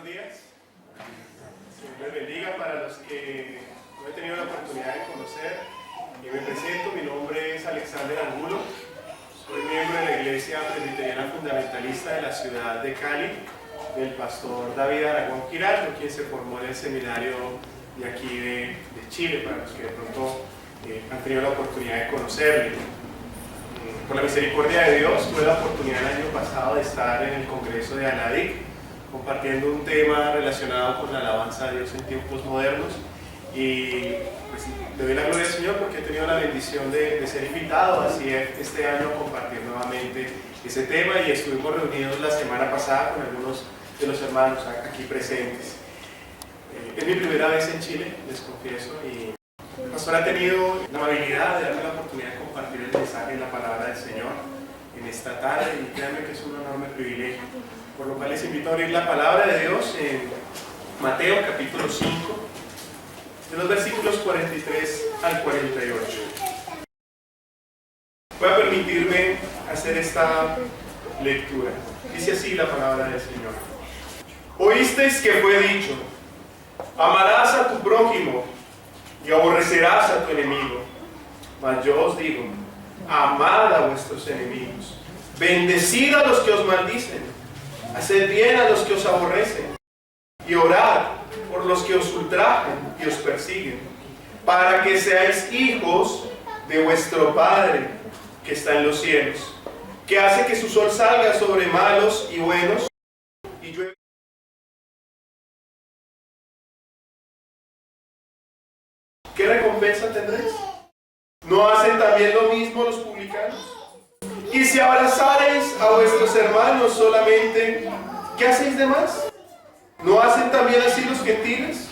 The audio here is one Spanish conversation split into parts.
días. Dios les bendiga. Para los que no he tenido la oportunidad de conocer, me presento. Mi nombre es Alexander Angulo. Soy miembro de la Iglesia Presbiteriana Fundamentalista de la ciudad de Cali, del pastor David Aragón Giraldo, quien se formó en el seminario de aquí de Chile, para los que de pronto han tenido la oportunidad de conocerle. Por la misericordia de Dios, tuve la oportunidad el año pasado de estar en el Congreso de ANADIC, compartiendo un tema relacionado con la alabanza a Dios en tiempos modernos. Y pues, le doy la gloria al Señor porque he tenido la bendición de ser invitado así este año a compartir nuevamente ese tema, y estuvimos reunidos la semana pasada con algunos de los hermanos aquí presentes. Es mi primera vez en Chile, les confieso, y el pastor ha tenido la amabilidad de darme la oportunidad de compartir el mensaje y la palabra del Señor en esta tarde, y créanme que es un enorme privilegio. Por lo cual les invito a abrir la palabra de Dios en Mateo capítulo 5, de los versículos 43 al 48. Voy a permitirme hacer esta lectura. Dice así la palabra del Señor. Oísteis que fue dicho: amarás a tu prójimo y aborrecerás a tu enemigo. Mas yo os digo, amad a vuestros enemigos, bendecid a los que os maldicen, haced bien a los que os aborrecen, y orad por los que os ultrajan y os persiguen, para que seáis hijos de vuestro Padre que está en los cielos, que hace que su sol salga sobre malos y buenos, y llueve. ¿Qué recompensa tendréis? ¿No hacen también lo mismo los publicanos? Y si abrazareis a vuestros hermanos solamente, ¿qué hacéis de más? ¿No hacen también así los gentiles?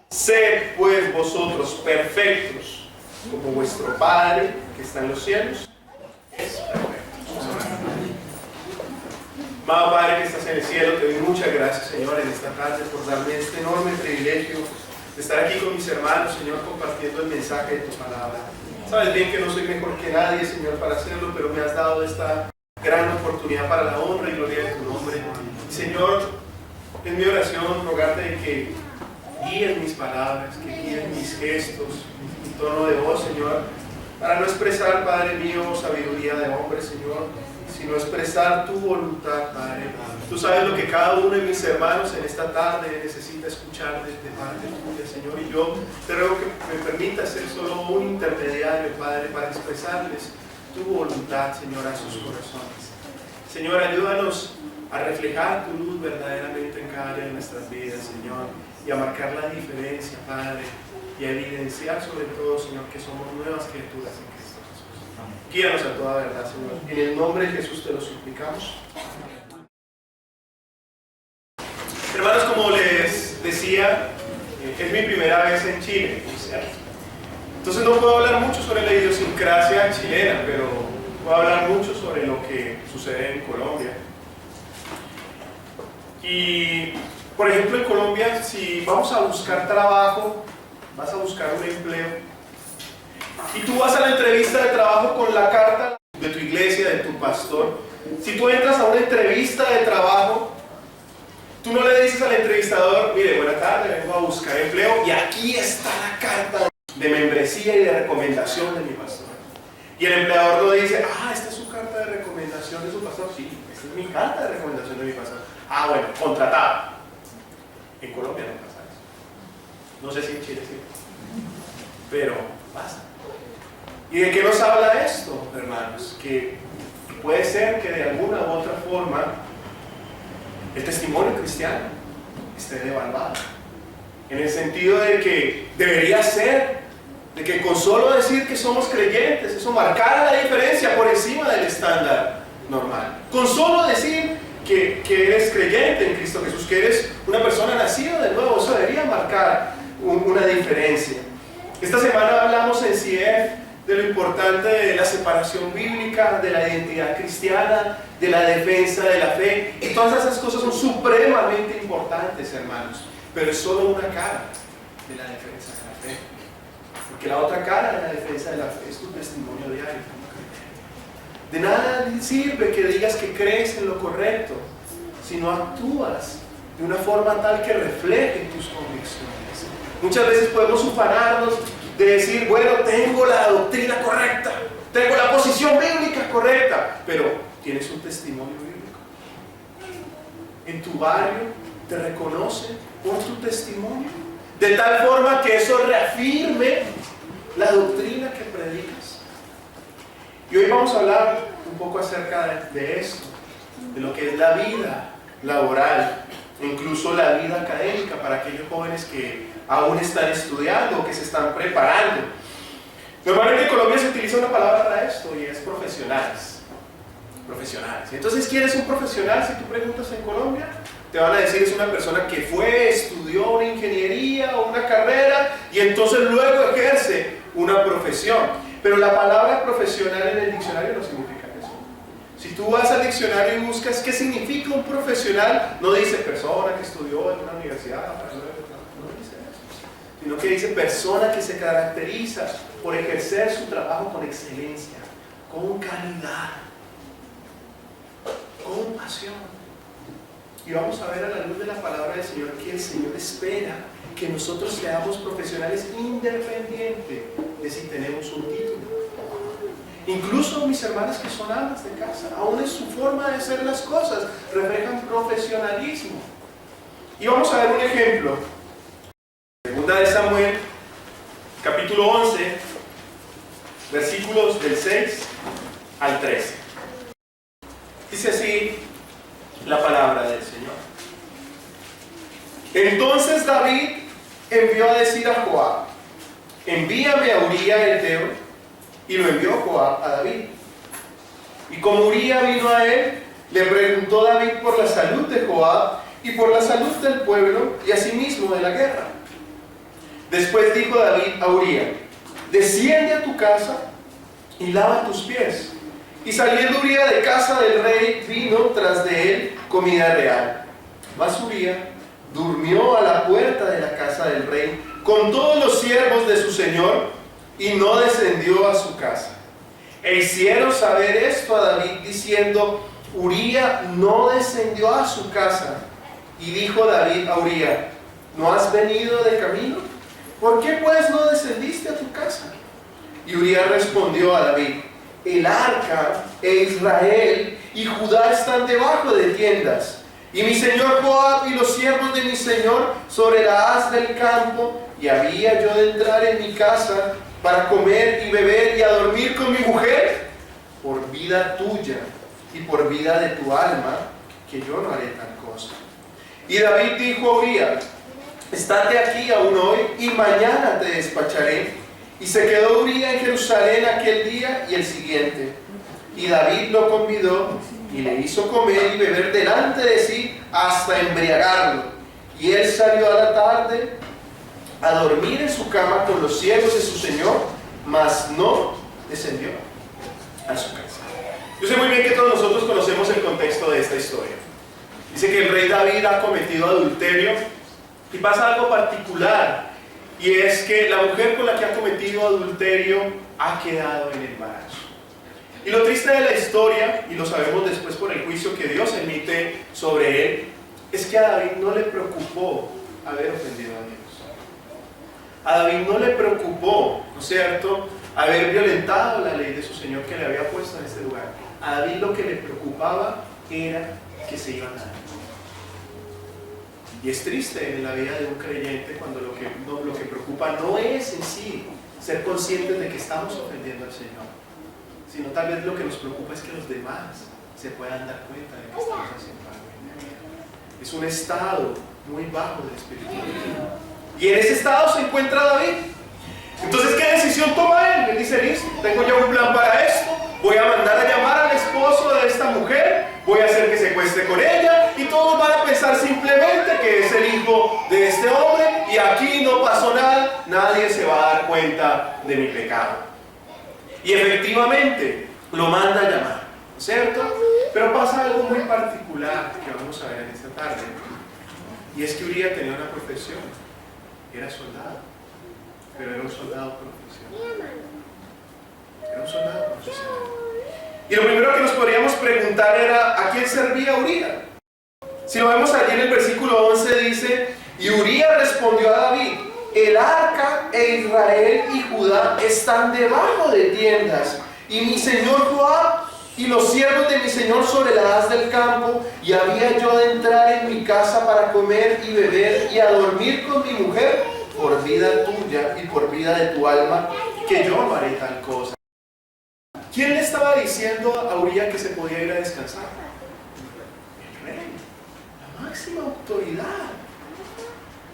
Sed pues vosotros perfectos, como vuestro Padre que está en los cielos es perfecto. Amado Padre que estás en el cielo, te doy muchas gracias, Señor, en esta tarde por darme este enorme privilegio de estar aquí con mis hermanos, Señor, compartiendo el mensaje de tu palabra. Sabes bien que no soy mejor que nadie, Señor, para hacerlo, pero me has dado esta gran oportunidad para la honra y gloria de tu nombre. Y, Señor, es mi oración rogarte de que guíes mis palabras, que guíes mis gestos, mi tono de voz, Señor, para no expresar, Padre mío, sabiduría de hombre, Señor, sino expresar tu voluntad, Padre. Tú sabes lo que cada uno de mis hermanos en esta tarde necesita escuchar de parte tuya, Señor, y yo te ruego que me permitas ser solo un intermediario, Padre, para expresarles tu voluntad, Señor, a sus corazones. Señor, ayúdanos a reflejar tu luz verdaderamente en cada área de nuestras vidas, Señor, y a marcar la diferencia, Padre, y a evidenciar sobre todo, Señor, que somos nuevas criaturas en Cristo Jesús. Guíanos a toda verdad, Señor. En el nombre de Jesús te lo suplicamos. Hermanos, como les decía, es mi primera vez en Chile, ¿cierto? Entonces no puedo hablar mucho sobre la idiosincrasia chilena, pero puedo hablar mucho sobre lo que sucede en Colombia. Y, por ejemplo, en Colombia, si vamos a buscar trabajo, vas a buscar un empleo, y tú vas a la entrevista de trabajo con la carta de tu iglesia, de tu pastor. Si tú entras a una entrevista de trabajo, tú no le dices al entrevistador: mire, buena tarde, vengo a buscar empleo y aquí está la carta de membresía y de recomendación de mi pastor. Y el empleador no dice: esta es su carta de recomendación de su pastor. Sí, esta es mi carta de recomendación de mi pastor. Bueno, contratado. En Colombia no pasa eso. No sé si en Chile sí, pero pasa. ¿Y de qué nos habla esto, hermanos? Que puede ser que de alguna u otra forma el testimonio cristiano esté devaluado, en el sentido de que debería ser, de que con solo decir que somos creyentes, eso marcara la diferencia por encima del estándar normal. Con solo decir que eres creyente en Cristo Jesús, que eres una persona nacida de nuevo, eso debería marcar una diferencia. Esta semana hablamos en CIEF de lo importante de la separación bíblica, de la identidad cristiana, de la defensa de la fe, y todas esas cosas son supremamente importantes, hermanos, pero es solo una cara de la defensa de la fe, porque la otra cara de la defensa de la fe es tu testimonio diario. De nada sirve que digas que crees en lo correcto si no actúas de una forma tal que refleje tus convicciones. Muchas veces podemos ufanarnos de decir, bueno, tengo la doctrina correcta, tengo la posición bíblica correcta, pero ¿tienes un testimonio bíblico? En tu barrio te reconocen por tu testimonio, de tal forma que eso reafirme la doctrina que predicas. Y hoy vamos a hablar un poco acerca de esto, de lo que es la vida laboral, incluso la vida académica para aquellos jóvenes que aún están estudiando o que se están preparando. Normalmente en Colombia se utiliza una palabra para esto y es profesionales. Profesionales. Entonces, ¿quién es un profesional? Si tú preguntas en Colombia, te van a decir es una persona que estudió una ingeniería o una carrera y entonces luego ejerce una profesión. Pero la palabra profesional en el diccionario no significa eso. Si tú vas al diccionario y buscas qué significa un profesional, no dice persona que estudió en una universidad, no dice eso, sino que dice persona que se caracteriza por ejercer su trabajo con excelencia, con calidad, con pasión. Y vamos a ver a la luz de la palabra del Señor que el Señor espera que nosotros seamos profesionales independientes de si tenemos un título. Incluso mis hermanas que son amas de casa, aún en su forma de hacer las cosas, reflejan profesionalismo. Y vamos a ver un ejemplo. Segunda de Samuel, capítulo 11, versículos del 6 al 13. Dice así la palabra del Señor. Entonces David envió a decir a Joab, envíame a Uría Eteo, y lo envió Joab a David. Y como Uría vino a él, le preguntó David por la salud de Joab y por la salud del pueblo y asimismo de la guerra. Después dijo David a Uría, desciende a tu casa y lava tus pies. Y saliendo Uría de casa del rey, vino tras de él comida real. Mas Uría durmió a la puerta de la casa del rey con todos los siervos de su señor y no descendió a su casa. E hicieron saber esto a David diciendo, Uría no descendió a su casa. Y dijo David a Uría, ¿no has venido de camino? ¿Por qué pues no descendiste a tu casa? Y Uría respondió a David, el arca e Israel y Judá están debajo de tiendas, y mi señor Joab y los siervos de mi señor sobre la haz del campo, y había yo de entrar en mi casa para comer y beber y a dormir con mi mujer, por vida tuya y por vida de tu alma, que yo no haré tal cosa. Y David dijo a Uría, estate aquí aún hoy y mañana te despacharé. Y se quedó Uría en Jerusalén aquel día y el siguiente. Y David lo convidó y le hizo comer y beber delante de sí hasta embriagarlo. Y él salió a la tarde a dormir en su cama con los siervos de su señor, mas no descendió a su casa. Yo sé muy bien que todos nosotros conocemos el contexto de esta historia. Dice que el rey David ha cometido adulterio y pasa algo particular, y es que la mujer con la que ha cometido adulterio ha quedado en embarazo. Y lo triste de la historia, y lo sabemos después por el juicio que Dios emite sobre él, es que a David no le preocupó haber ofendido a Dios. A David no le preocupó, ¿no es cierto?, haber violentado la ley de su Señor que le había puesto en este lugar. A David lo que le preocupaba era que se iban a dar. Y es triste en la vida de un creyente cuando lo que preocupa no es en sí ser conscientes de que estamos ofendiendo al Señor, sino tal vez lo que nos preocupa es que los demás se puedan dar cuenta de que estamos haciendo algo. Es un estado muy bajo de espiritualidad. Y en ese estado se encuentra David. Entonces, ¿qué decisión toma él? Él dice, listo, tengo ya un plan para esto, voy a mandar a llamar al esposo de esta mujer, voy a hacer que se acueste con ella, y todos van a pensar simplemente que es el hijo de este hombre, y aquí no pasó nada, nadie se va a dar cuenta de mi pecado. Y efectivamente, lo manda a llamar, ¿cierto? Pero pasa algo muy particular que vamos a ver en esta tarde, y es que Uría tenía una profesión, era soldado, pero era un soldado profesional. Era un soldado profesional. Y lo primero que nos podríamos preguntar era, ¿a quién servía Uría? Si lo vemos allí en el versículo 11 dice, y Urías respondió a David, el arca e Israel y Judá están debajo de tiendas, y mi señor Joab y los siervos de mi señor sobre la haz del campo, y había yo de entrar en mi casa para comer y beber y a dormir con mi mujer, por vida tuya y por vida de tu alma, que yo no haré tal cosa. ¿Quién le estaba diciendo a Urías que se podía ir a descansar? El rey, la máxima autoridad.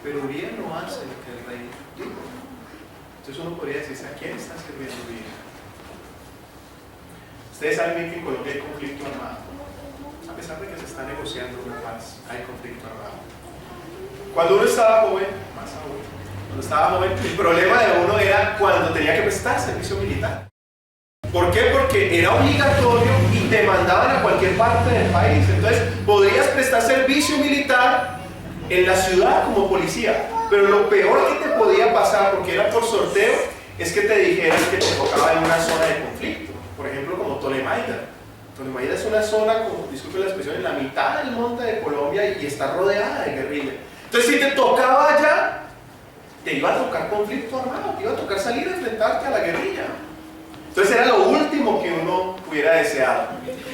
Pero Urías no hace lo que el rey dijo. Entonces uno podría decirse, ¿a quién está sirviendo Urías? Ustedes saben bien que en Colombia hay conflicto armado. A pesar de que se está negociando una paz, hay conflicto armado. Cuando uno estaba joven, más aún, cuando estaba joven, el problema de uno era cuando tenía que prestar servicio militar. ¿Por qué? Porque era obligatorio y te mandaban a cualquier parte del país. Entonces, podrías prestar servicio militar en la ciudad como policía. Pero lo peor que te podía pasar, porque era por sorteo, es que te dijeran que te tocaba en una zona de conflicto. Por ejemplo, como Tolemaida. Tolemaida es una zona, como, disculpen la expresión, en la mitad del monte de Colombia y está rodeada de guerrilla. Entonces, si te tocaba allá, te iba a tocar conflicto armado, te iba a tocar salir a enfrentarte a la guerrilla. Entonces era lo último que uno hubiera deseado.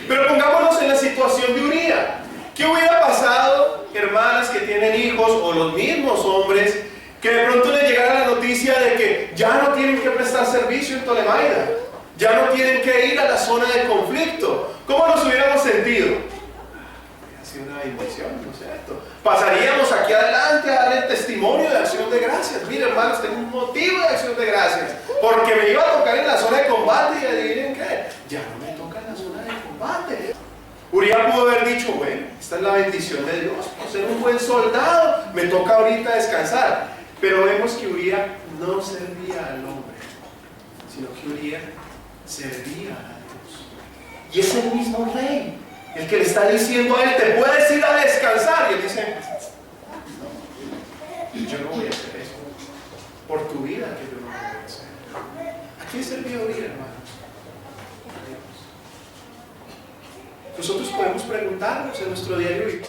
Pero pongámonos en la situación de Urías. ¿Qué hubiera pasado, hermanas que tienen hijos o los mismos hombres, que de pronto les llegara la noticia de que ya no tienen que prestar servicio en Tolemaida? Ya no tienen que ir a la zona de conflicto. ¿Cómo nos hubiéramos sentido? Ha sido una bendición, ¿no es cierto? Pasaríamos aquí adelante a dar el testimonio de acción de gracias. Mire, hermanos, tengo un motivo de acción de gracias. Porque me iba a tocar en la zona de combate y adivinen qué, ya no me toca en la zona de combate. Urías pudo haber dicho, bueno, esta es la bendición de Dios, por ser un buen soldado, me toca ahorita descansar. Pero vemos que Urías no servía al hombre, sino que Urías servía a Dios. Y es el mismo rey el que le está diciendo a él, te puedes ir a descansar. Y él dice, no, yo no voy a hacer eso. Por tu vida que yo no voy a hacer. ¿A quién servía Urías, hermanos? A Dios. Nosotros podemos preguntarnos en nuestro diario vivir,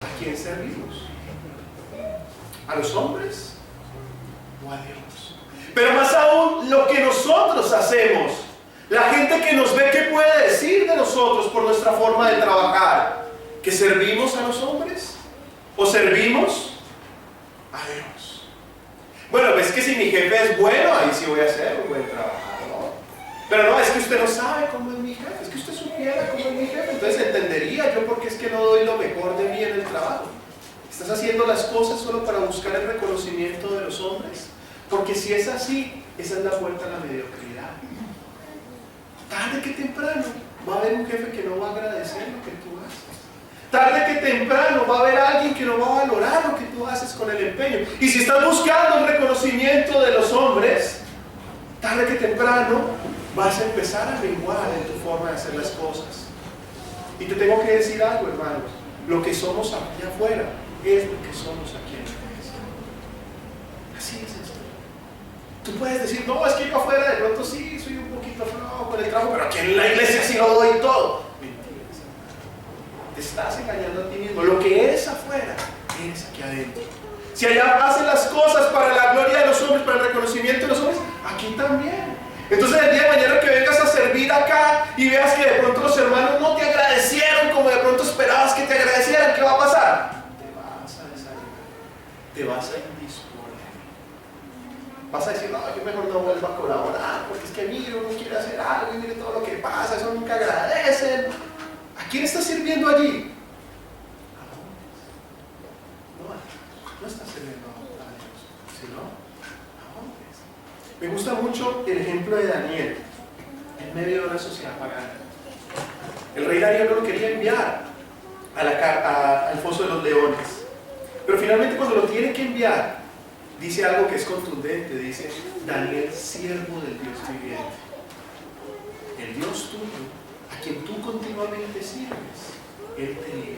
¿a quién servimos? ¿A los hombres o a Dios? Pero más aún, lo que nosotros hacemos. La gente que nos ve, ¿qué puede decir de nosotros por nuestra forma de trabajar? ¿Que servimos a los hombres? ¿O servimos a Dios? Bueno, es que si mi jefe es bueno, ahí sí voy a hacer un buen trabajo, ¿no? Pero no, es que usted no sabe cómo es mi jefe, es que usted supiera cómo es mi jefe, entonces entendería yo por qué es que no doy lo mejor de mí en el trabajo. ¿Estás haciendo las cosas solo para buscar el reconocimiento de los hombres? Porque si es así, esa es la puerta a la mediocridad. Tarde que temprano va a haber un jefe que no va a agradecer lo que tú haces. Tarde que temprano va a haber alguien que no va a valorar lo que tú haces con el empeño. Y si estás buscando el reconocimiento de los hombres, tarde que temprano vas a empezar a menguar en tu forma de hacer las cosas. Y te tengo que decir algo, hermanos. Lo que somos allá afuera es lo que somos aquí en la iglesia. Así es esto. Tú puedes decir, no, es que yo afuera de pronto sí soy un poquito flojo con el trabajo, pero aquí en la iglesia sí lo doy todo. Mentiras, hermano. Te estás engañando a ti mismo. Lo que eres afuera, eres aquí adentro. Si allá hacen las cosas para la gloria de los hombres, para el reconocimiento de los hombres, aquí también. Entonces el día de mañana que vengas a servir acá y veas que de pronto los hermanos no te agradecieron como de pronto esperabas que te agradecieran, ¿qué va a pasar? Te vas a desanimar, te vas a indisponer. Vas a decir, no, yo mejor no vuelvo a colaborar, porque es que mire, uno quiere hacer algo y mire todo lo que pasa, eso nunca agradecen. ¿A quién estás sirviendo allí? A hombres. No estás sirviendo a Dios, sino a hombres. Me gusta mucho el ejemplo de Daniel en medio de una sociedad pagana. El rey Darío no lo quería enviar al foso de los leones, pero finalmente cuando lo tiene que enviar, dice algo que es contundente, dice, Daniel, siervo del Dios viviente. El Dios tuyo, a quien tú continuamente sirves, Él te libre.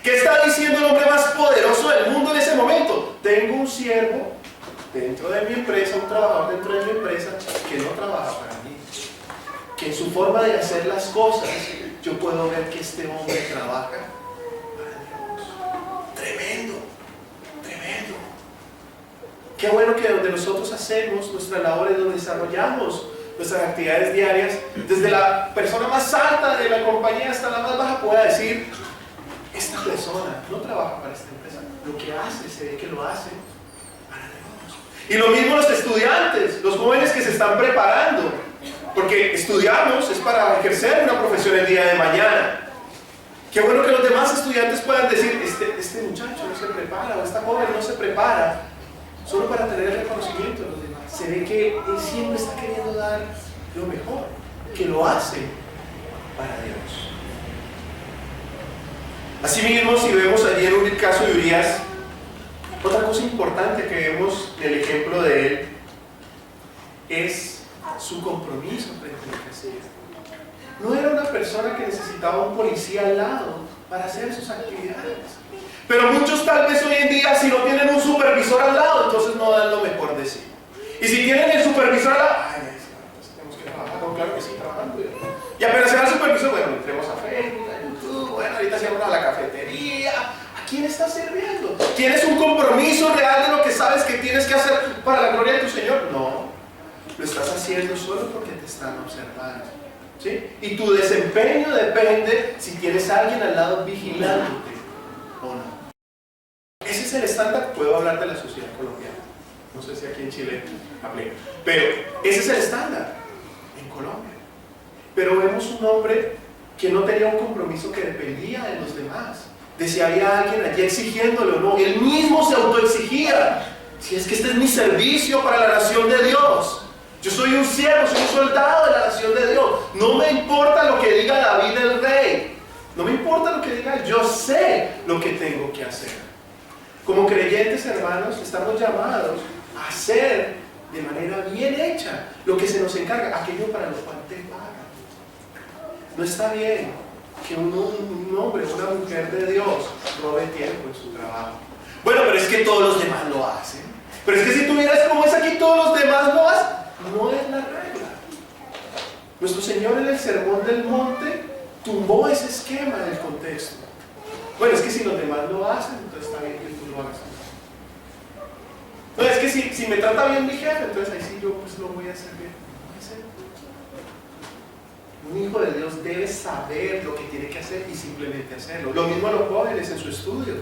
¿Qué está diciendo el hombre más poderoso del mundo en ese momento? Tengo un siervo dentro de mi empresa, un trabajador dentro de mi empresa, que no trabaja para mí. Que en su forma de hacer las cosas, yo puedo ver que este hombre trabaja para Dios. Qué bueno que donde nosotros hacemos nuestras labores, donde desarrollamos nuestras actividades diarias, desde la persona más alta de la compañía hasta la más baja, pueda decir: esta persona no trabaja para esta empresa, lo que hace, se ve que lo hace para Dios. Y lo mismo los estudiantes, los jóvenes que se están preparando, porque estudiamos es para ejercer una profesión el día de mañana. Qué bueno que los demás estudiantes puedan decir: este muchacho no se prepara, o esta joven no se prepara solo para tener el reconocimiento de los demás. Se ve que él siempre está queriendo dar lo mejor, que lo hace para Dios. Asimismo, si vemos allí en el caso de Urías, otra cosa importante que vemos en el ejemplo de él es su compromiso frente a lo que hacía. No era una persona que necesitaba un policía al lado para hacer sus actividades. Pero muchos tal vez hoy en día, si no tienen un supervisor al lado, entonces no dan lo mejor de sí. Y si tienen el supervisor al lado, tenemos que trabajar, no, claro que sí, trabajando. Y apenas se va el supervisor, bueno, entremos a Facebook, a YouTube, bueno, ahorita se vamos a la cafetería. ¿A quién estás sirviendo? ¿Tienes un compromiso real de lo que sabes que tienes que hacer para la gloria de tu Señor? No, lo estás haciendo solo porque te están observando. ¿Sí? Y tu desempeño depende si tienes a alguien al lado vigilándote o no. Ese es el estándar. Puedo hablar de la sociedad colombiana, no sé si aquí en Chile hablé, pero ese es el estándar en Colombia. Pero vemos un hombre que no tenía un compromiso, que dependía de los demás, de si había alguien allí exigiéndole o no. Él mismo se autoexigía: si es que este es mi servicio para la nación de Dios. Yo soy un siervo, soy un soldado de la nación de Dios. No me importa lo que diga David el rey. No me importa lo que diga él. Yo sé lo que tengo que hacer. Como creyentes, hermanos, estamos llamados a hacer de manera bien hecha lo que se nos encarga, aquello para lo cual te pagan. No está bien que un hombre o una mujer de Dios robe tiempo en su trabajo. Bueno, pero es que todos los demás lo hacen. Pero es que si tú miras cómo es aquí, todos los demás lo hacen. No es la regla. Nuestro Señor en el Sermón del Monte tumbó ese esquema del contexto. Bueno, es que si los demás lo hacen, entonces está bien que tú lo hagas. No, es que si me trata bien mi jefe, entonces ahí sí yo pues lo voy a hacer bien. Un hijo de Dios debe saber lo que tiene que hacer y simplemente hacerlo. Lo mismo a los jóvenes en su estudio.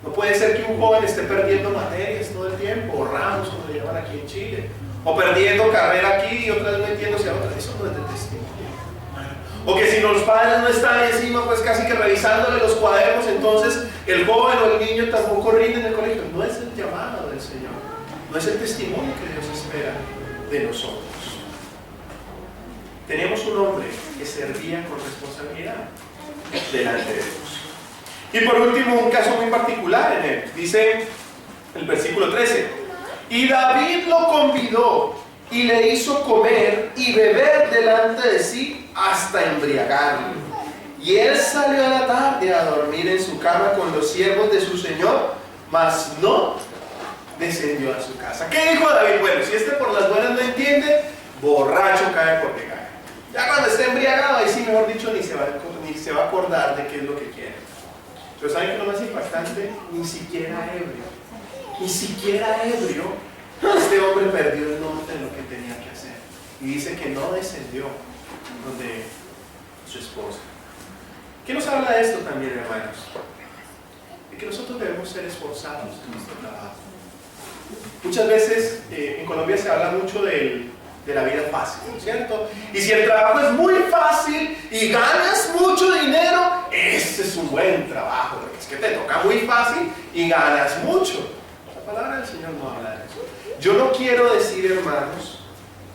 No puede ser que un joven esté perdiendo materias todo el tiempo, o ramos como le llaman aquí en Chile, o perdiendo carrera aquí y otras metiéndose a otras. Eso no es de testimonio. O que si los padres no están encima, pues casi que revisándole los cuadernos, entonces el joven o el niño tampoco rinde en el colegio. No es el llamado del Señor. No es el testimonio que Dios espera de nosotros. Tenemos un hombre que servía con responsabilidad delante de Dios. Y por último, un caso muy particular en él. Dice el versículo 13: y David lo convidó y le hizo comer y beber delante de sí hasta embriagarlo. Y él salió a la tarde a dormir en su cama con los siervos de su señor, mas no descendió a su casa. ¿Qué dijo David? Bueno, si este por las buenas no entiende, borracho cae porque cae. Ya cuando esté embriagado, ahí sí, mejor dicho, ni se va a acordar de qué es lo que quiere. Pero ¿saben qué es lo más impactante? Ni siquiera ebrio. Ni siquiera ebrio. Este hombre perdió el norte de lo que tenía que hacer. Y dice que no descendió donde su esposa. ¿Qué nos habla de esto también, hermanos? De que nosotros debemos ser esforzados en nuestro trabajo. Muchas veces en Colombia se habla mucho de la vida fácil, ¿no es cierto? Y si el trabajo es muy fácil y ganas mucho dinero, ese es un buen trabajo, porque es que te toca muy fácil y ganas mucho. La palabra del Señor no habla de eso. Yo no quiero decir, hermanos,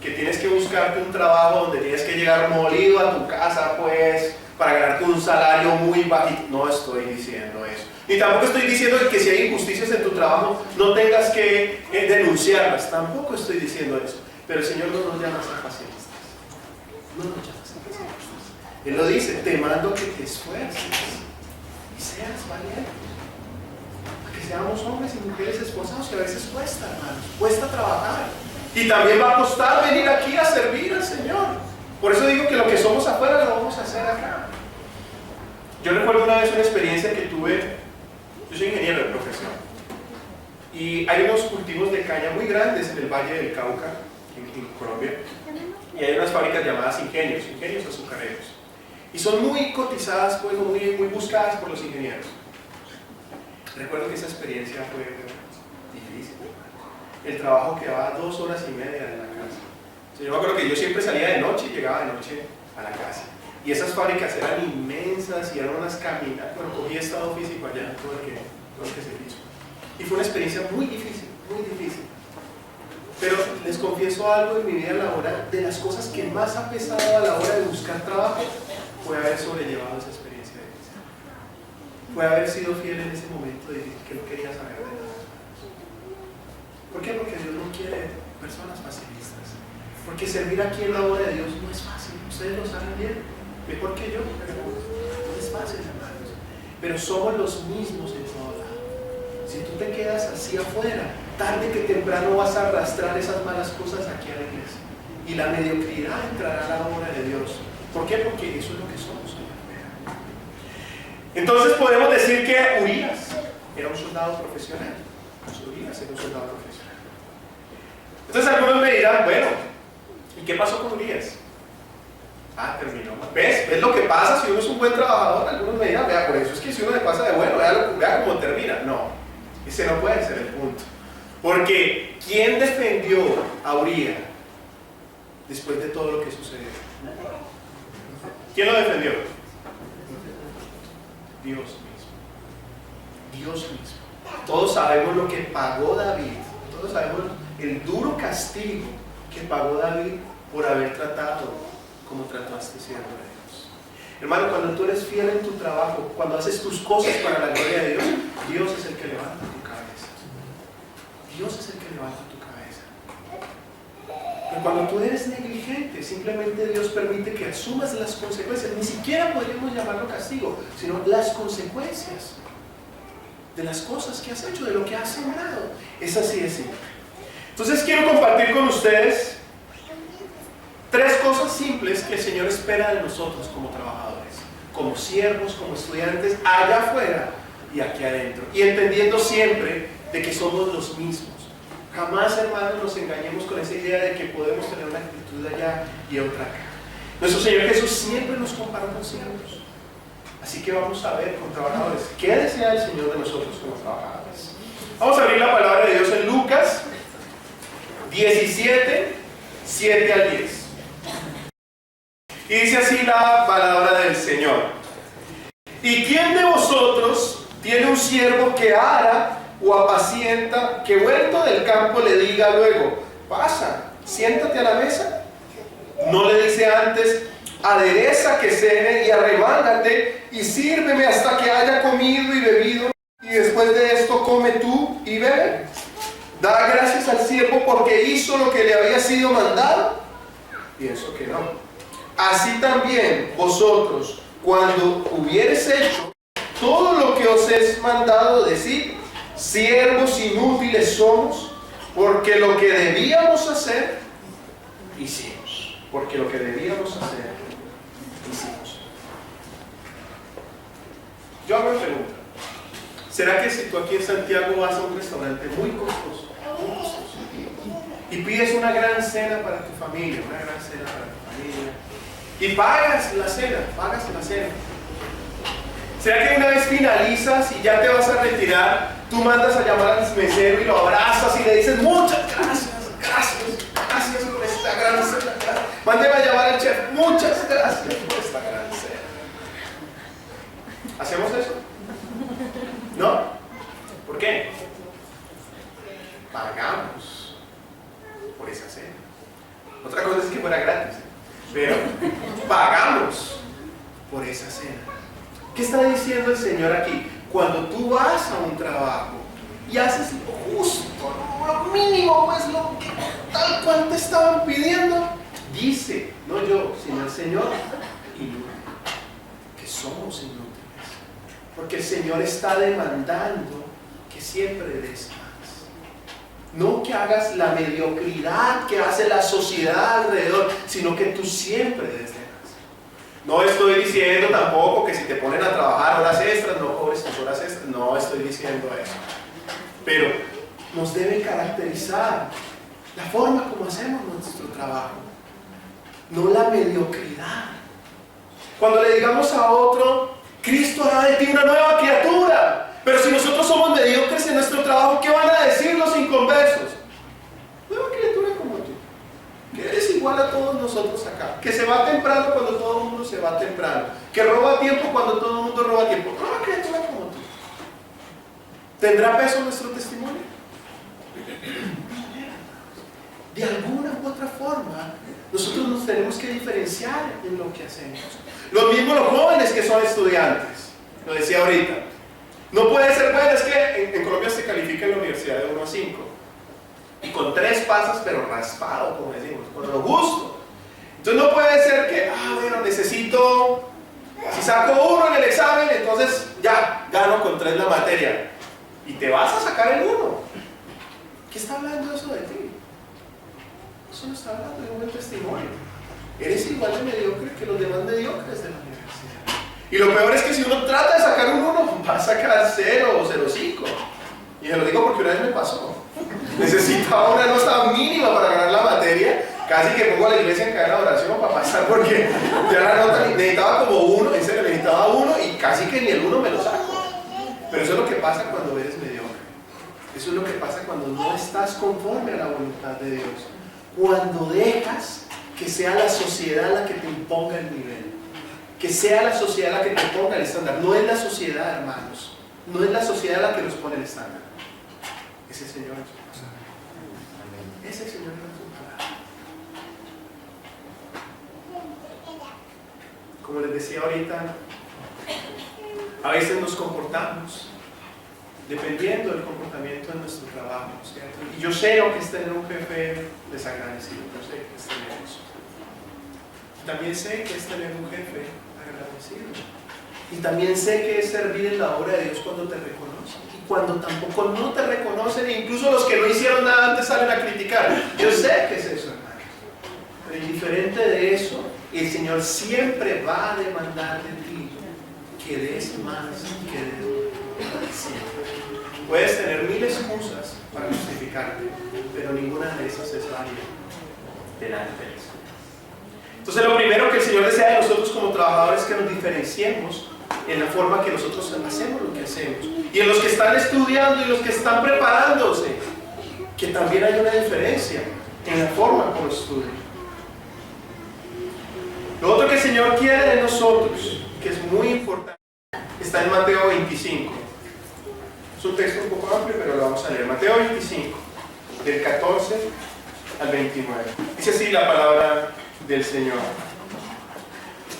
que tienes que buscarte un trabajo donde tienes que llegar molido a tu casa, pues, para ganarte un salario muy bajito. No estoy diciendo eso. Ni tampoco estoy diciendo que si hay injusticias en tu trabajo no tengas que denunciarlas. Tampoco estoy diciendo eso. Pero el Señor no nos llama a ser pacifistas. No nos llama a ser pacifistas. Él lo dice: te mando que te esfuerces y seas valiente. Para que seamos hombres y mujeres esforzados, que a veces cuesta, hermanos. Cuesta trabajar. Y también va a costar venir aquí a servir al Señor. Por eso digo que lo que somos afuera lo vamos a hacer acá. Yo recuerdo una vez una experiencia que tuve. Yo soy ingeniero de profesión. Y y hay unos cultivos de caña muy grandes en el Valle del Cauca, en Colombia, y hay unas fábricas llamadas ingenios azucareros. Y son muy cotizadas, pues, muy buscadas por los ingenieros. Recuerdo que esa experiencia fue difícil. El trabajo quedaba 2 horas y media de la casa. O sea, yo me acuerdo que yo siempre salía de noche y llegaba de noche a la casa. Y esas fábricas eran inmensas y eran unas caminatas. Bueno, cogí estado físico allá, todo el que se hizo. Y fue una experiencia muy difícil, muy difícil. Pero les confieso algo en mi vida laboral, de las cosas que más ha pesado a la hora de buscar trabajo, fue haber sobrellevado esa experiencia de vida. Fue haber sido fiel en ese momento difícil que no quería saber de nada. ¿Por qué? Porque Dios no quiere personas facilistas. Porque servir aquí en la obra de Dios no es fácil. Ustedes lo saben bien, mejor que yo, pero no es fácil, hermanos. Pero somos los mismos en todo lado. Si tú te quedas así afuera, tarde que temprano vas a arrastrar esas malas cosas aquí a la iglesia. Y la mediocridad entrará a la obra de Dios. ¿Por qué? Porque eso es lo que somos allá afuera. Entonces podemos decir que Urias era un soldado profesional. Urias era un soldado profesional. Entonces algunos me dirán, bueno, ¿y qué pasó con Urias? Terminó. ¿Ves lo que pasa si uno es un buen trabajador? Algunos me dirán, vea, por eso es que si uno le pasa de bueno, vea cómo termina. No, ese no puede ser el punto. Porque ¿quién defendió a Urias después de todo lo que sucedió? ¿Quién lo defendió? Dios mismo. Dios mismo. Todos sabemos lo que pagó David. Todos sabemos el duro castigo que pagó David por haber tratado como trató a este siervo de Dios. Hermano, cuando tú eres fiel en tu trabajo, cuando haces tus cosas para la gloria de Dios, Dios es el que levanta tu cabeza. Dios es el que levanta tu cabeza. Pero cuando tú eres negligente, simplemente Dios permite que asumas las consecuencias. Ni siquiera podríamos llamarlo castigo, sino las consecuencias de las cosas que has hecho, de lo que has sembrado. Es así de simple. Entonces quiero compartir con ustedes 3 cosas simples que el Señor espera de nosotros como trabajadores, como siervos, como estudiantes, allá afuera y aquí adentro. Y entendiendo siempre de que somos los mismos. Jamás, hermanos, nos engañemos con esa idea de que podemos tener una actitud allá y otra acá. Nuestro Señor Jesús siempre nos comparó con siervos. Así que vamos a ver con trabajadores, ¿qué desea el Señor de nosotros como trabajadores? Vamos a abrir la palabra de Dios en Lucas 17, 7 al 10. Y dice así la palabra del Señor. ¿Y quién de vosotros tiene un siervo que ara o apacienta, que vuelto del campo le diga luego, pasa, siéntate a la mesa? ¿No le dice antes, adereza que cene y arremángate y sírveme hasta que haya comido y bebido, y después de esto come tú y bebe? Da gracias al siervo porque hizo lo que le había sido mandado. Pienso que no. Así también vosotros, cuando hubiereis hecho todo lo que os es mandado decir, siervos inútiles somos, porque lo que debíamos hacer, hicimos. Porque lo que debíamos hacer, hicimos. Yo hago una pregunta. ¿Será que si tú aquí en Santiago vas a un restaurante muy costoso, y pides una gran cena para tu familia, y pagas la cena, ¿será que una vez finalizas y ya te vas a retirar, tú mandas a llamar al mesero y lo abrazas y le dices muchas gracias por esta gran cena? Mándeme a llamar al chef, muchas gracias por esta gran cena. ¿Hacemos eso? ¿No? ¿Por qué? Pagamos por esa cena. Otra cosa es que fuera gratis, pero pagamos por esa cena. ¿Qué está diciendo el Señor aquí? Cuando tú vas a un trabajo y haces lo justo, lo mínimo, pues lo que tal cual te estaban pidiendo, dice, no yo, sino el Señor, inútil, que somos inútiles. Porque el Señor está demandando que siempre des más. No que hagas la mediocridad que hace la sociedad alrededor, sino que tú siempre des de más. No estoy diciendo tampoco que si te ponen a trabajar horas extras, no cobres tus horas extras. No estoy diciendo eso. Pero nos debe caracterizar la forma como hacemos nuestro trabajo, no la mediocridad. Cuando le digamos a otro, Cristo hará de ti una nueva criatura, pero si nosotros somos mediocres en nuestro trabajo, ¿qué van a decir los inconversos? Nueva criatura como tú, que eres igual a todos nosotros acá, que se va temprano cuando todo el mundo se va temprano, que roba tiempo cuando todo el mundo roba tiempo. Nueva criatura como tú. ¿Tendrá peso nuestro testimonio? De alguna u otra forma, nosotros nos tenemos que diferenciar en lo que hacemos. Lo mismo los jóvenes que son estudiantes, lo decía ahorita. No puede ser, bueno, es que en Colombia se califica en la universidad de 1 a 5. Y con 3 pasas, pero raspado, como decimos, con lo justo. Entonces no puede ser que, bueno, necesito, si saco 1 en el examen, entonces ya, gano con 3 la materia. Y te vas a sacar el 1. ¿Qué está hablando eso de ti? Eso no está hablando de un buen testimonio. Eres igual de mediocre que los demás mediocres de la universidad. Y lo peor es que si uno trata de sacar un 1, va a sacar 0 o 0,5. Y se lo digo porque una vez me pasó. Necesitaba una nota mínima para ganar la materia. Casi que pongo a la iglesia en cadena de oración para pasar, porque ya la nota necesitaba como 1, en serio necesitaba 1 y casi que ni el 1 me lo saco. Pero eso es lo que pasa cuando eres mediocre. Eso es lo que pasa cuando no estás conforme a la voluntad de Dios. Cuando dejas que sea la sociedad la que te imponga el nivel, que sea la sociedad la que te ponga el estándar. No es la sociedad, hermanos, no es la sociedad la que nos pone el estándar. Es el Señor en su palabra. Es el Señor en su palabra. Como les decía ahorita, a veces nos comportamos dependiendo del comportamiento de nuestro trabajo, ¿cierto? Y yo sé lo que es tener un jefe desagradecido, yo sé que es tener eso. También sé que es tener un jefe agradecido. Y también sé que es servir en la obra de Dios cuando te reconocen. Y cuando tampoco no te reconocen, e incluso los que no hicieron nada antes salen a criticar. Yo sé que es eso, hermano. Pero indiferente de eso, el Señor siempre va a demandar de ti que des más que des siempre. Puedes tener 1000 excusas para justificarte, pero ninguna de esas es válida delante de eso. Entonces lo primero que el Señor desea de nosotros como trabajadores es que nos diferenciemos en la forma que nosotros hacemos lo que hacemos. Y en los que están estudiando y los que están preparándose, que también hay una diferencia en la forma como estudian. Lo otro que el Señor quiere de nosotros, que es muy importante, está en Mateo 25. Es un texto un poco amplio, pero lo vamos a leer. Mateo 25, del 14 al 29. Dice así la palabra del Señor.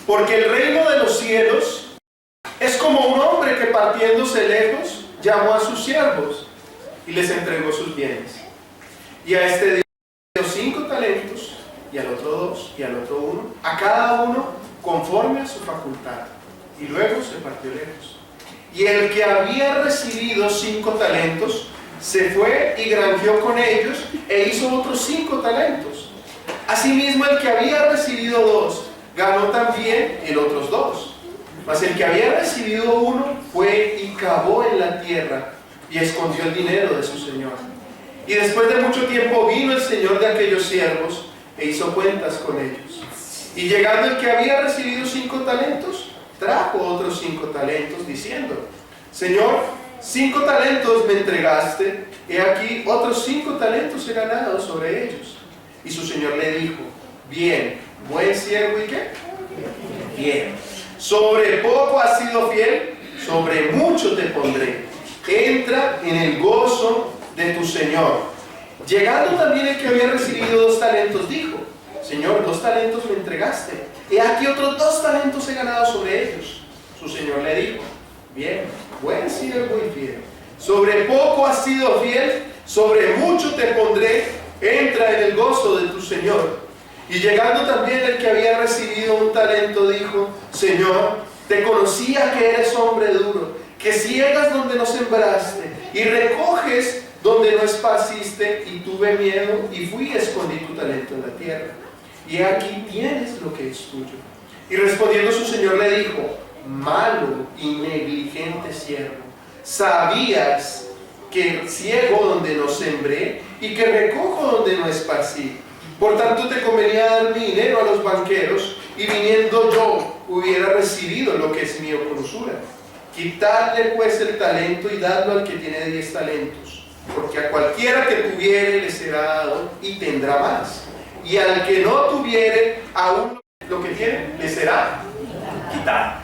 Porque el reino de los cielos es como un hombre que partiéndose lejos llamó a sus siervos y les entregó sus bienes. Y a este dio 5 talentos, y al otro 2, y al otro 1, a cada uno conforme a su facultad. Y luego se partió lejos. Y el que había recibido 5 talentos se fue y granjeó con ellos e hizo otros 5 talentos. Asimismo, el que había recibido 2 ganó también el otros 2. Mas el que había recibido 1 fue y cavó en la tierra y escondió el dinero de su señor. Y después de mucho tiempo vino el señor de aquellos siervos e hizo cuentas con ellos. Y llegando el que había recibido 5 talentos, trajo otros 5 talentos, diciendo: Señor, 5 talentos me entregaste, he aquí otros 5 talentos he ganado sobre ellos. Y su señor le dijo: bien, buen siervo, ¿y qué? Bien, sobre poco has sido fiel, sobre mucho te pondré. Entra en el gozo de tu señor. Llegando también el que había recibido 2 talentos, dijo: Señor, 2 talentos me entregaste, he aquí otros 2 talentos he ganado sobre ellos. Su señor le dijo: bien, buen siervo y fiel, sobre poco has sido fiel, sobre mucho te pondré, entra en el gozo de tu señor. Y llegando también el que había recibido 1 talento, dijo: Señor, te conocía que eres hombre duro, que ciegas donde no sembraste y recoges donde no esparciste, y tuve miedo y fui y escondí tu talento en la tierra. Y aquí tienes lo que es tuyo. Y respondiendo su señor le dijo: malo y negligente siervo, sabías que ciego donde no sembré y que recojo donde no esparcí. Por tanto te convenía dar mi dinero a los banqueros, y viniendo yo hubiera recibido lo que es mío con usura. Quitadle pues el talento y dadlo al que tiene 10 talentos, porque a cualquiera que tuviere le será dado y tendrá más, y al que no tuviere, aún lo que tiene le será quitado.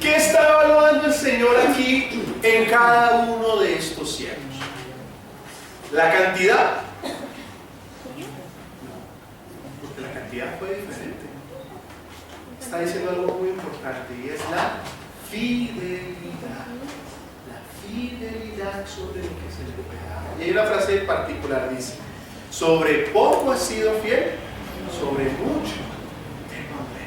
¿Qué está evaluando el Señor aquí en cada uno de estos siervos? ¿La cantidad? Porque la cantidad fue diferente. Está diciendo algo muy importante, y es la fidelidad. La fidelidad sobre lo que se le puede dar. Y hay una frase particular, dice: sobre poco has sido fiel, sobre mucho te pondré.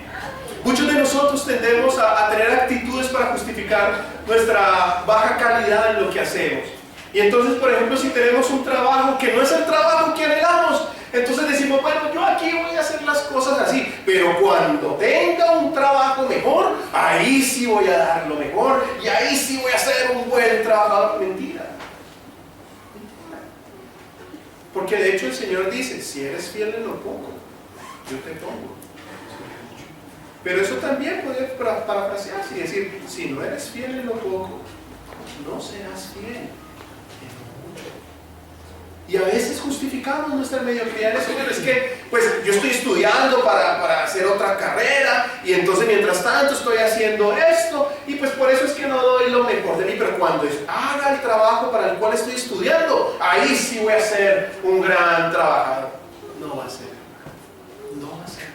Muchos de nosotros tendemos a tener actitudes para justificar nuestra baja calidad en lo que hacemos. Y entonces, por ejemplo, si tenemos un trabajo que no es el trabajo que anhelamos, entonces decimos, bueno, yo aquí voy a hacer las cosas así, pero cuando tenga un trabajo mejor, ahí sí voy a dar lo mejor, y ahí sí voy a ser un buen trabajador. Mentira. Porque de hecho el Señor dice, si eres fiel en lo poco, yo te pongo. Pero eso también puede parafrasearse y decir, si no eres fiel en lo poco, no serás fiel en lo mucho. Y a veces justificamos nuestra mediocridad. Es que, pues, yo estoy estudiando para hacer otra carrera, y entonces mientras tanto estoy haciendo esto, y pues por eso es que no doy lo mejor de mí. Pero cuando haga el trabajo para el cual estoy estudiando, ahí sí voy a ser un gran trabajador. No va a ser, no va a ser.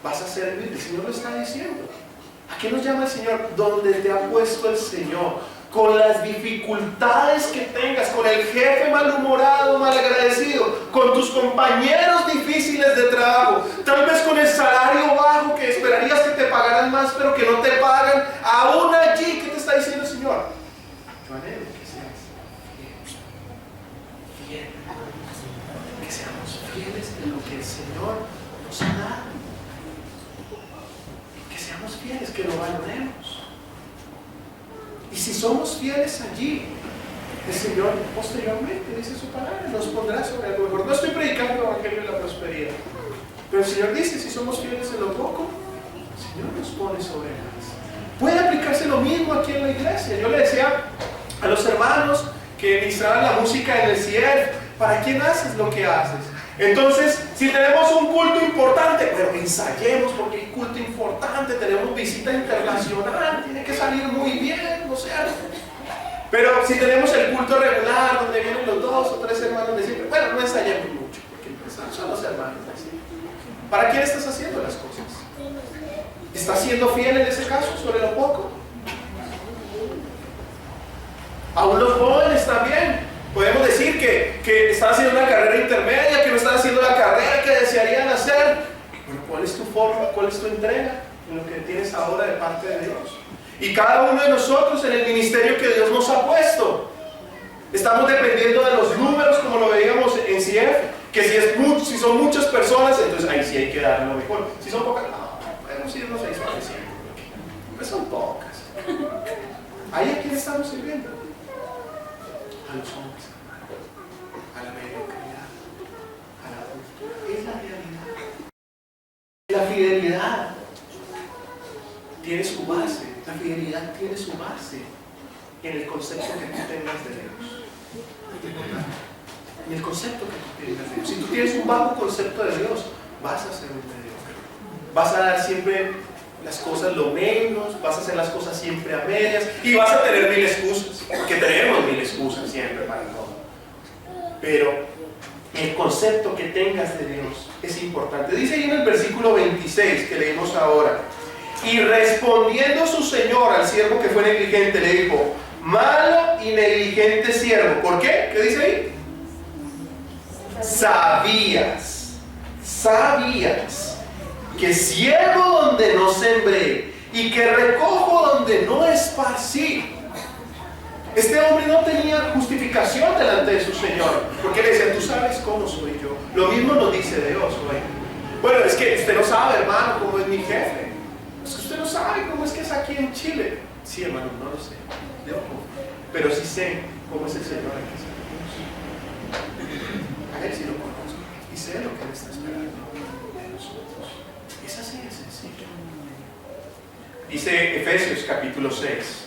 Vas a ser, el Señor lo está diciendo. ¿A qué nos llama el Señor? Donde te ha puesto el Señor, con las dificultades que tengas, con el jefe malhumorado, malagradecido, con tus compañeros difíciles de trabajo, tal vez con el salario bajo que esperarías que te pagaran más, pero que no te pagan, aún allí, ¿qué te está diciendo el Señor? Yo anhelo que seas fiel, que seamos fieles en lo que el Señor nos ha dado, que seamos fieles, que lo valoremos. Y si somos fieles allí, el Señor posteriormente, dice su palabra, nos pondrá sobre algo mejor. No estoy predicando el evangelio de la prosperidad, pero el Señor dice, si somos fieles en lo poco, el Señor nos pone sobre más. Puede aplicarse lo mismo aquí en la iglesia. Yo le decía a los hermanos que ministraban la música en el CIEF, ¿para quién haces lo que haces? Entonces, si tenemos un culto importante, bueno, ensayemos porque hay culto importante, tenemos visita internacional, tiene que salir muy bien, ¿no es cierto? Pero si tenemos el culto regular, donde vienen los 2 o 3 hermanos de siempre, bueno, no ensayemos mucho, porque son los hermanos de siempre. ¿Para quién estás haciendo las cosas? ¿Estás siendo fiel en ese caso sobre lo poco? Aún los jóvenes también. Podemos decir que están haciendo una carrera intermedia, que no están haciendo la carrera que desearían hacer. Bueno, ¿cuál es tu forma? ¿Cuál es tu entrega en lo que tienes ahora de parte de Dios? Y cada uno de nosotros en el ministerio que Dios nos ha puesto, estamos dependiendo de los números, como lo veíamos en CIEF, que si son muchas personas, entonces ahí sí hay que dar lo mejor. Si son pocas, no, podemos irnos ahí suaveciendo, pues son pocas. ¿Ahí a quién estamos sirviendo? A los hombres, a la mediocridad, a la cultura. Es la realidad. La fidelidad tiene su base, la fidelidad tiene su base en el concepto que tú tengas de Dios. En el concepto que tú tengas de Dios. Si tú tienes un bajo concepto de Dios, vas a ser un mediocre. Vas a dar siempre las cosas lo menos, vas a hacer las cosas siempre a medias y vas a tener 1000 excusas, porque tenemos 1000 excusas siempre para todo. Pero el concepto que tengas de Dios es importante. Dice ahí en el versículo 26 que leímos ahora: y respondiendo su señor al siervo que fue negligente, le dijo: malo y negligente siervo. ¿Por qué? ¿Qué dice ahí? Sabías que ciego donde no sembré y que recojo donde no esparcí. Este hombre no tenía justificación delante de su Señor, porque le decía: tú sabes cómo soy yo. Lo mismo nos dice Dios hoy. Bueno, es que usted no sabe, hermano, cómo es mi jefe. Es que usted no sabe cómo es que es aquí en Chile. Sí, hermano, no lo sé. Pero sí sé cómo es el Señor en esa cruz. A Él sí lo conozco y sé lo que Él está esperando de nosotros. Es así de sencillo. Dice Efesios capítulo 6,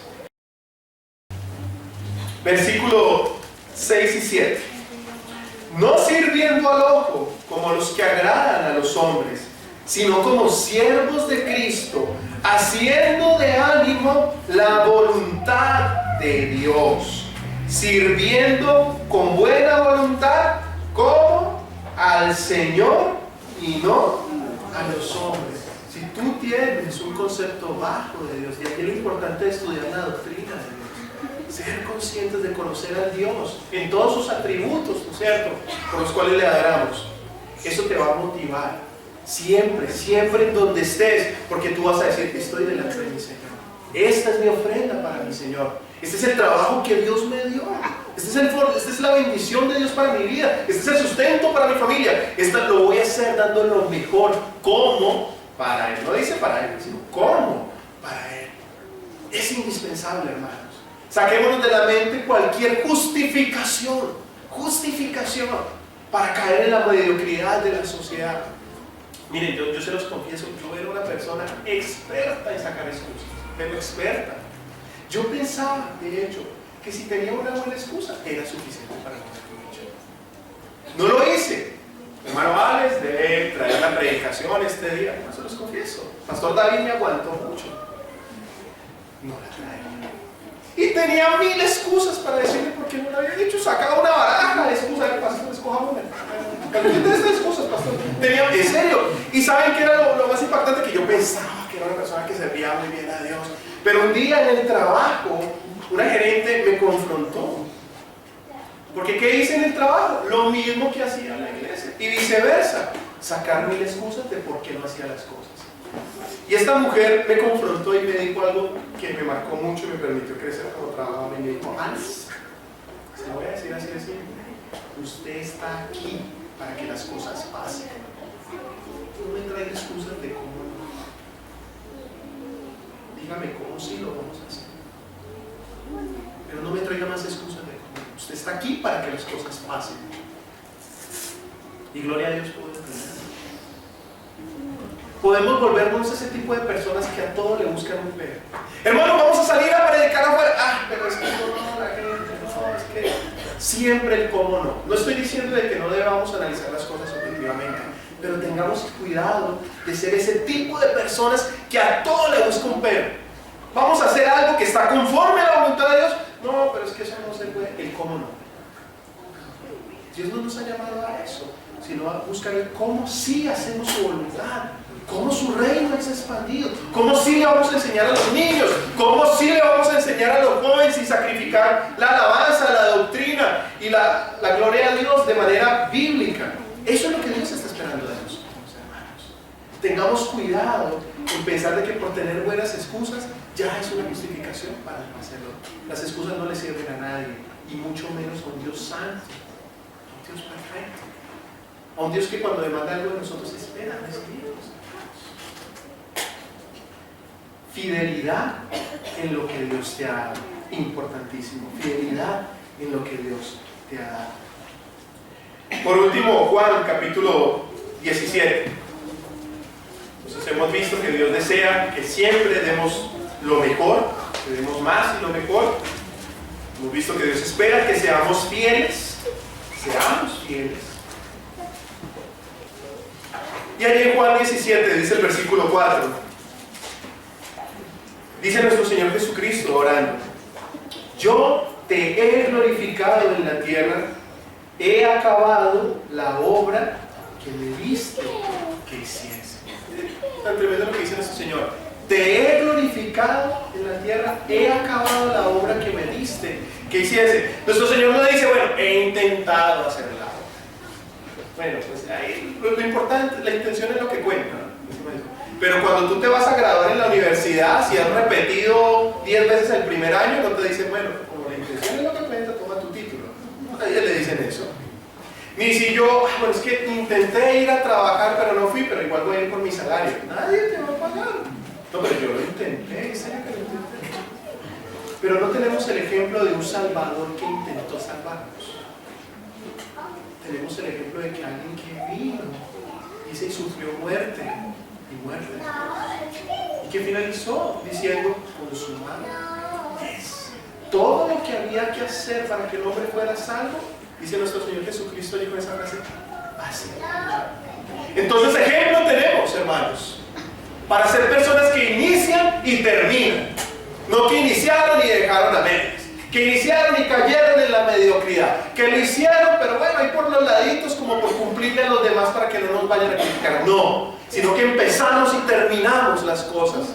versículo 6 y 7. No sirviendo al ojo como los que agradan a los hombres, sino como siervos de Cristo, haciendo de ánimo la voluntad de Dios, sirviendo con buena voluntad como al Señor y no a los hombres. Si tú tienes un concepto bajo de Dios, y aquí lo importante es estudiar la doctrina de Dios, ser conscientes de conocer a Dios en todos sus atributos, ¿no es cierto?, por los cuales le adoramos. Eso te va a motivar siempre, siempre en donde estés, porque tú vas a decir: estoy delante de mi Señor, esta es mi ofrenda para mi Señor, este es el trabajo que Dios me dio, esta es la bendición de Dios para mi vida, este es el sustento para mi familia, lo voy a hacer dando lo mejor. ¿Cómo? Para Él. No dice para Él, sino ¿cómo? Para Él. Es indispensable, hermanos. Saquémonos de la mente cualquier justificación para caer en la mediocridad de la sociedad. Miren, yo se los confieso, yo era una persona experta en sacar excusas, pero experta. Yo pensaba, de hecho, que si tenía una buena excusa era suficiente para lo que he hecho. No lo hice. Hermano Alex debe traer la predicación este día. No se los confieso. Pastor David me aguantó mucho. No la traía. Y tenía 1000 excusas para decirle por qué no lo había dicho. Sacaba una baraja de excusas. Pastor, escoja una. Calculé estas excusas, pastor. Tenía, en serio. Y ¿saben qué era lo más impactante? Que yo pensaba que era una persona que servía muy bien a Dios. Pero un día en el trabajo, una gerente me confrontó. Porque ¿qué hice en el trabajo? Lo mismo que hacía en la iglesia. Y viceversa. Sacar 1000 excusas de por qué no hacía las cosas. Y esta mujer me confrontó y me dijo algo que me marcó mucho y me permitió crecer como trabajador. Y me dijo: Hans, se lo voy a decir así de simple, usted está aquí para que las cosas pasen. No me traiga excusas de cómo no. Dígame cómo sí lo vamos a hacer. Pero no me traiga más excusas de cómo no. Usted está aquí para que las cosas pasen. Y gloria a Dios por entender. Podemos volvernos ese tipo de personas que a todo le buscan un pero. Hermano, vamos a salir a predicar afuera. Pero es que no, la gente, no, es que siempre el cómo no. No estoy diciendo de que no debamos analizar las cosas objetivamente, pero tengamos cuidado de ser ese tipo de personas que a todo le buscan un pero. Vamos a hacer algo que está conforme a la voluntad de Dios. No, pero es que eso no se puede. El cómo no. Dios no nos ha llamado a eso, sino a buscar el cómo sí hacemos su voluntad. Cómo su reino es expandido, cómo sí le vamos a enseñar a los niños, cómo sí le vamos a enseñar a los jóvenes y sacrificar la alabanza, la doctrina y la gloria a Dios de manera bíblica. Eso es lo que Dios está esperando de nosotros, hermanos. Tengamos cuidado en pensar de que por tener buenas excusas ya es una justificación para no hacerlo. Las excusas no le sirven a nadie, y mucho menos a un Dios santo, a un Dios perfecto, a un Dios que cuando demanda algo de nosotros espera recibirnos. Fidelidad en lo que Dios te ha dado, importantísimo. Fidelidad en lo que Dios te ha dado. Por último, Juan capítulo 17. Entonces hemos visto que Dios desea que siempre demos lo mejor, que demos más y lo mejor. Hemos visto que Dios espera que seamos fieles. Y allí en Juan 17 dice el versículo 4. Dice nuestro Señor Jesucristo orando: yo te he glorificado en la tierra, he acabado la obra que me diste que hiciese. Tan tremendo lo que dice nuestro Señor. Te he glorificado en la tierra, he acabado la obra que me diste que hiciese. Nuestro Señor no dice: bueno, he intentado hacer la obra. Bueno, pues ahí lo importante, la intención es lo que cuenta, ¿no? Pero cuando tú te vas a graduar en la universidad, si has repetido 10 veces el primer año, no te dicen: bueno, como la intención es lo que cuenta, toma tu título. A ellos le dicen eso. Ni si yo, bueno, es que intenté ir a trabajar, pero no fui, pero igual voy a ir por mi salario. Nadie te va a pagar. No, pero yo lo intenté, ¿sabes que lo intenté? pero no tenemos el ejemplo de un Salvador que intentó salvarnos. Tenemos el ejemplo de que alguien que vino, dice, y sufrió muerte, y muerte, y que finalizó diciendo, consumado es. Todo lo que había que hacer para que el hombre fuera salvo, dice nuestro Señor Jesucristo, dijo esa frase, así. Entonces ejemplo tenemos, hermanos, para ser personas que inician y terminan, no que iniciaron y dejaron a medias, que iniciaron y cayeron en la mediocridad, que lo hicieron, pero bueno, ahí por los laditos como por cumplirle a los demás para que no nos vayan a criticar. No, sino que empezamos y terminamos las cosas.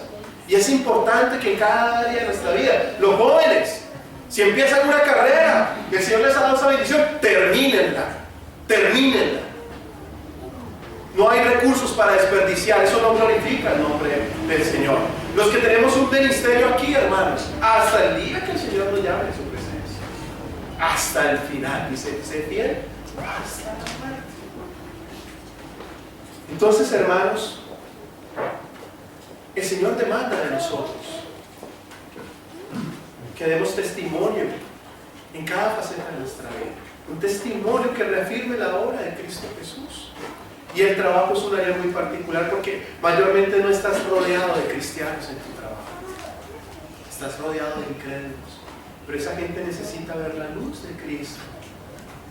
Y es importante que en cada área de nuestra vida, los jóvenes, si empiezan una carrera, que el Señor les ha dado esa bendición, termínenla, termínenla. No hay recursos para desperdiciar, eso no glorifica el nombre del Señor. Los que tenemos un ministerio aquí, hermanos, hasta el día que el Señor nos llame en su presencia, hasta el final, dice, sé fiel hasta la muerte. Entonces, hermanos, el Señor demanda de nosotros que demos testimonio en cada faceta de nuestra vida, un testimonio que reafirme la obra de Cristo Jesús. Y el trabajo es un área muy particular porque mayormente no estás rodeado de cristianos en tu trabajo, estás rodeado de incrédulos, pero esa gente necesita ver la luz de Cristo.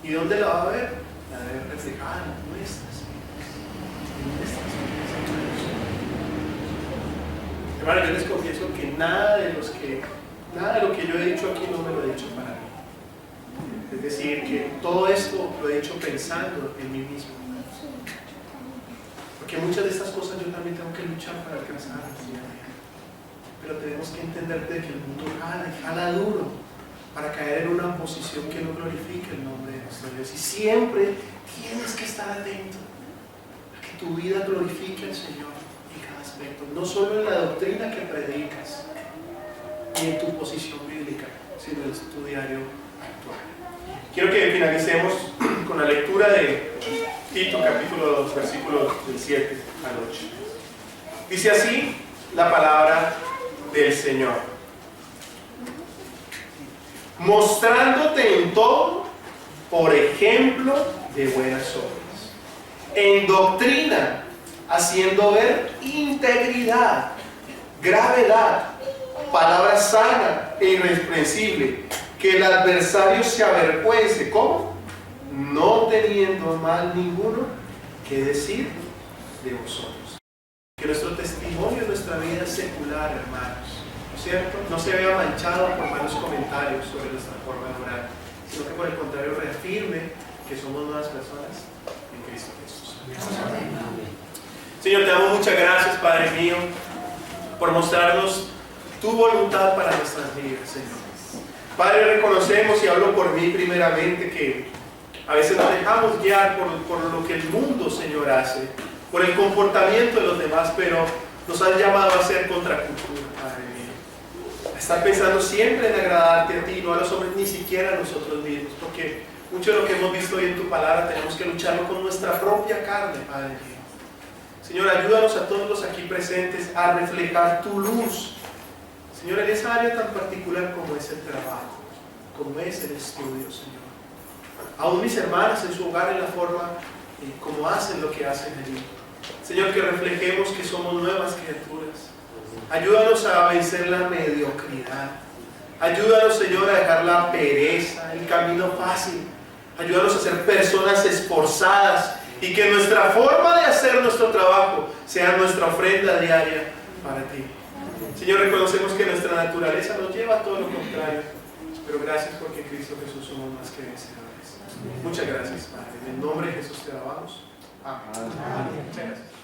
¿Y dónde la va a ver? La debe reflejar en nuestras vidas. Hermano, yo les confieso que nada de lo que yo he dicho aquí no me lo he dicho para mí. Es decir, que todo esto lo he dicho pensando en mí mismo. Porque muchas de estas cosas yo también tengo que luchar para alcanzarlas día a día. Pero tenemos que entender de que el mundo jala duro para caer en una posición que no glorifique el nombre de nuestro Dios. Y siempre tienes que estar atento a que tu vida glorifique al Señor en cada aspecto. No solo en la doctrina que predicas, ni en tu posición bíblica, sino en tu diario actual. Quiero que finalicemos con la lectura de Tito capítulo 2, versículos del 7 al 8. Dice así la palabra del Señor: mostrándote en todo por ejemplo de buenas obras, en doctrina, haciendo ver integridad, gravedad, palabra sana e irreprensible, que el adversario se avergüence. ¿Cómo? No teniendo mal ninguno que decir de vosotros. Que nuestro testimonio en nuestra vida secular, hermanos, ¿no es cierto?, no se vea manchado por malos comentarios sobre nuestra forma de orar, sino que por el contrario reafirme que somos nuevas personas en Cristo Jesús. Señor, te damos muchas gracias, Padre mío, por mostrarnos tu voluntad para nuestras vidas, Señor. Padre, reconocemos, y hablo por mí primeramente, que a veces nos dejamos guiar por lo que el mundo, Señor, hace, por el comportamiento de los demás, pero nos han llamado a ser contracultura, Padre mío. A estar pensando siempre en agradarte a ti, no a los hombres, ni siquiera a nosotros mismos, porque mucho de lo que hemos visto hoy en tu palabra tenemos que lucharlo con nuestra propia carne, Padre mío. Señor, ayúdanos a todos los aquí presentes a reflejar tu luz, Señor, en esa área tan particular como es el trabajo, como es el estudio, Señor. Aún mis hermanas en su hogar, en la forma como hacen lo que hacen allí. Señor, que reflejemos que somos nuevas criaturas. Ayúdanos a vencer la mediocridad. Ayúdanos, Señor, a dejar la pereza, el camino fácil. Ayúdanos a ser personas esforzadas y que nuestra forma de hacer nuestro trabajo sea nuestra ofrenda diaria para ti. Señor, reconocemos que nuestra naturaleza nos lleva a todo lo contrario, pero gracias porque en Cristo Jesús somos más que vencedores. Muchas gracias, Padre. En el nombre de Jesús te alabamos. Amén. Muchas gracias.